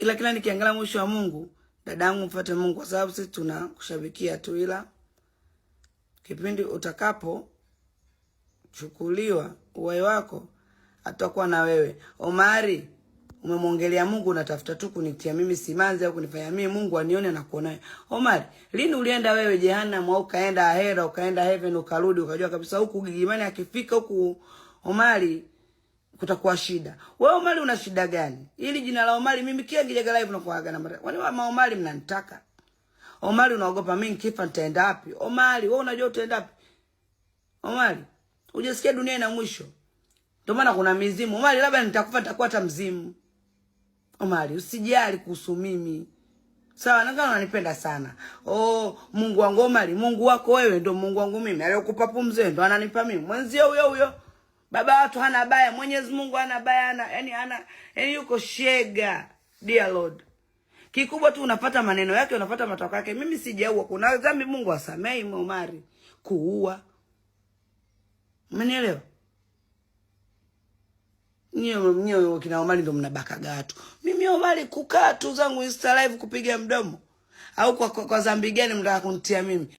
Ila kila nikiangalia mwisho wa Mungu, dadangu mfuate Mungu kwa sababu sisi tunakushabikia tu, ila kipindi utakapo chukuliwa uhai wako atakuwa na wewe. Omari, umemwongelea Mungu, unatafuta tu kunitia mimi simanzi au kunifanya mimi Mungu anione na kuona. Omari, lini ulienda wewe jehanamu au ukaenda ahera, ukaenda heaven, ukarudi ukajua kabisa huku gigimani akifika huku Omari kutakuwa shida. Wewe Omari una shida gani? Ili jina la Omari mimi kila ngija live nakuaga na mara. Wani wa Omari mnanitaka? Omari unaogopa mimi kifa nitaenda wapi? Omari wewe unajua utaenda wapi? Omari, hujasikia dunia ina mwisho. Ndio maana kuna mizimu. Omari labda nitakufa nitakuwa hata mzimu. Omari usijali kuhusu mimi. Sawa, na kama unanipenda sana. Oh, Mungu wangu Omari, Mungu wako wewe ndio Mungu wangu mimi. Aliyokupa pumzi ndio ananipa mimi. Mwenzio huyo. Baba watu hana baya, Mwenyezi Mungu hana baya, yani yuko shega, dear Lord. Kikubwa tu unapata maneno yake, unapata matokeo yake. Mimi sijaua, kuna dhambi Mungu asamehe Omari kuua. Umenielewa? Nyo kina Omari ndo mnabakaga watu. Mimi Omari kukaa tu zangu Insta live kupiga mdomo. Au kwa dhambi gani mnataka kunitia mimi?